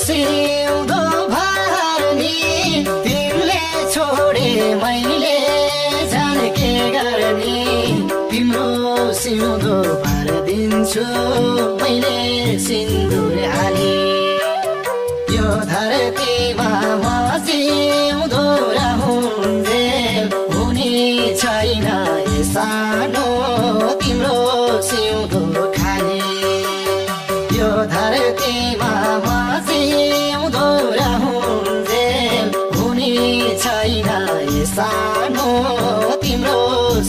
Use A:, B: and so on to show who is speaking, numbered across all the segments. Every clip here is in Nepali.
A: सिउँदो भर्नी तिमीले छोडे मैले जान के गर्ने तिम्रो सिउँदो भरिदिन्छु मैले सिन्दुर हाली यो धरतीमा म जिउँदो रहन्जेल हुने छैन ए सानो तिम्रो सिउँदो खाली यो धरतीमा म जिउँदो रहन्जेल हुने छैन ए सानो तिम्रो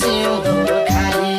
A: सिउँदो खाली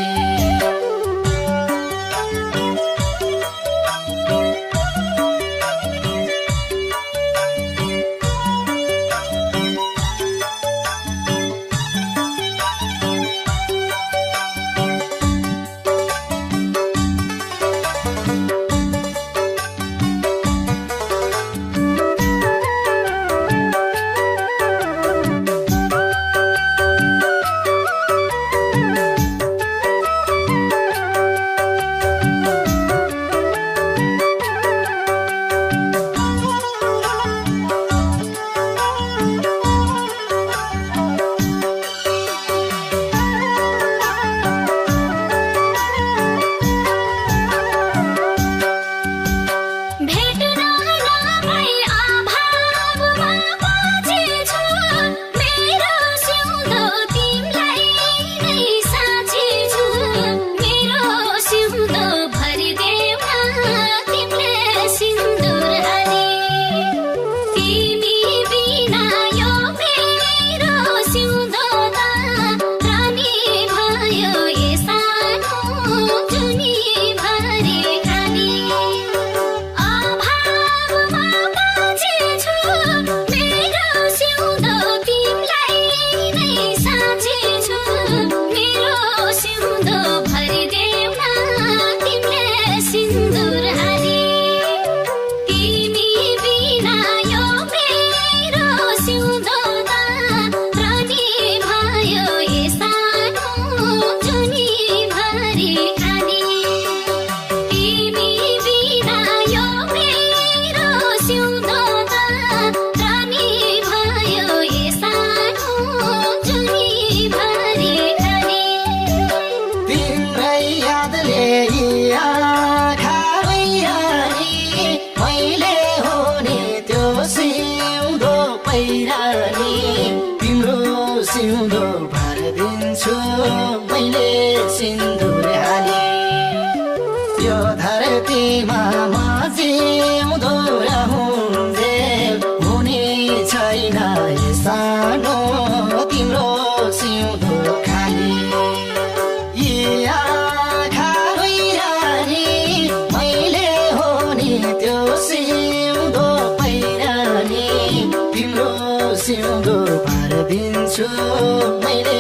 A: सिउँदो भरिदिन्छु मैले सिन्दुर हाली यो धरतीमा म जिउँदो रहन्जेल हुने छैन ए सानो तिम्रो सिउँदो खाली यी आँखा भइरहने मैले हो नि त्यो सिउँदो पहिरने तिम्रो सिउँदो भरिदिन्छु मैले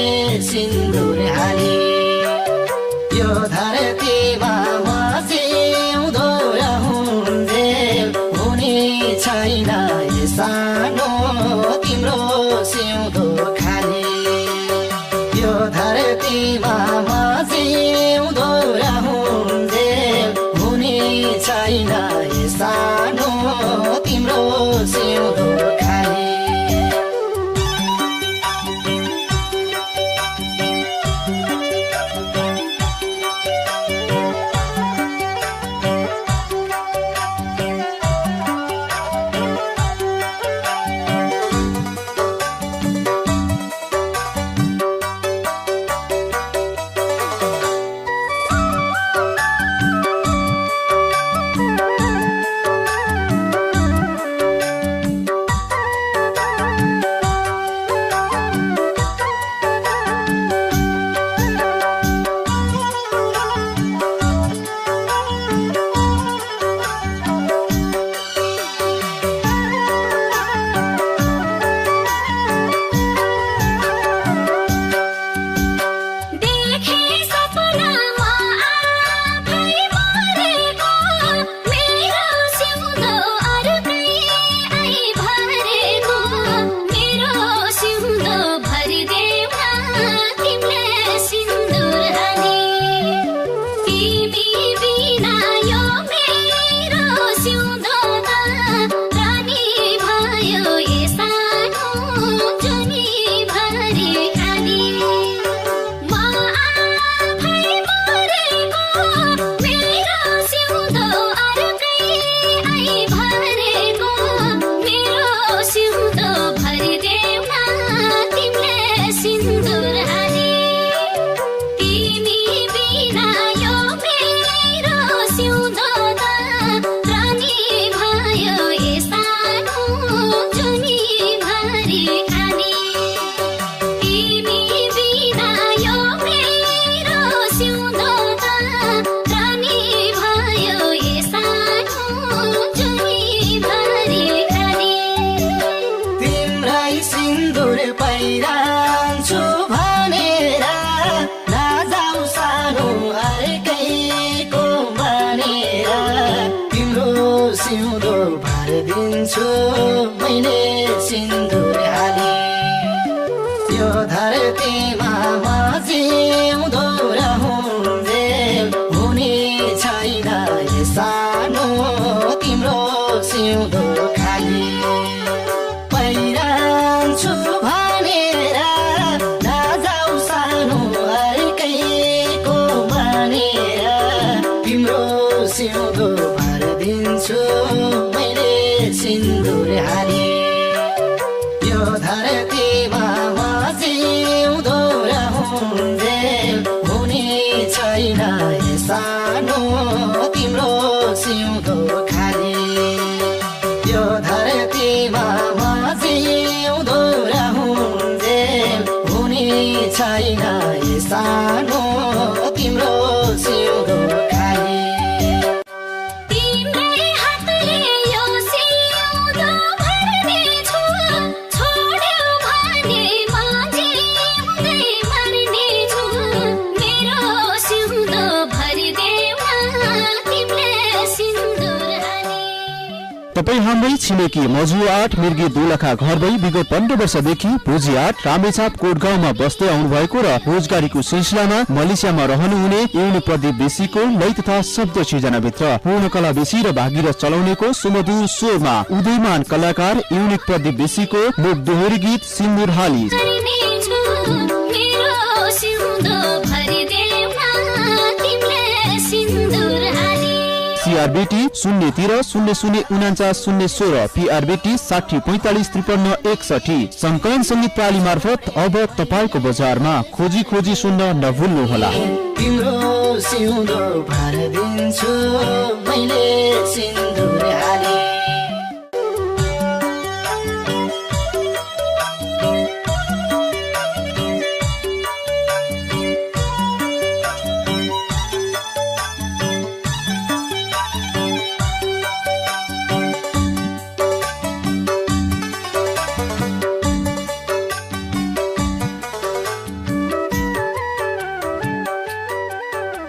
A: सिन्दुर हाली यो धरतीमा म जिउँदो रहन्जेल हुने छैन ए सानो तिम्रो सिउँदो खाली यो धरतीमा म जिउँदो रहन्जेल हुने छैन ए सानो तिम्रो सिउँदो खाली सिउँदो भरिदिन्छु मैले सिन्दुर हाली यो धरतीमा म जिउँदो रहून्जेल हुने छैन यो सानो तिम्रो सिउँदो खाली पहिरन्छु भनेर नजाऊ सानो अर्कैको भनेर तिम्रो सिउँदो भरिदिन्छु मैले सिन्दुर हाली यो धरतीमा म जिउँदो रहून्जेल हुने छैन यो सानो तिम्रो सिउँदो खाली यो धरतीमा म जिउँदो रहून्जेल हुने छैन यो सानो तिम्रो सिउँदो खाली
B: तपाईँ हाम्रै छिमेकी मजु 8 मिर्गी दोलखा घर भई विगत 15 वर्षदेखि भुजी 8 रामेछाप कोटगाउँमा बस्दै आउनु भएको र रोजगारीको सिलसिलामा मलेसियामा रहनुहुने युनिक प्रदीप बेसीको लय तथा शब्द सृजनाभित्र पूर्णकला बेसी र भागीरथ चलाउनेको सुमधुर स्वरमा उदयमान कलाकार युनिक प्रदीप बेसीको लोक दोहोरी गीत सिन्दुर हाली सीआरबीटी 01300490016 पीआरबीटी 6045535161 संकलन संगीत प्राली मार्फत अब तपाईको बजारमा खोजी खोजी सुन्न नभुल्नुहोला
A: तिम्रो सिउँदो भरिदिन्छु मैले सिन्दुर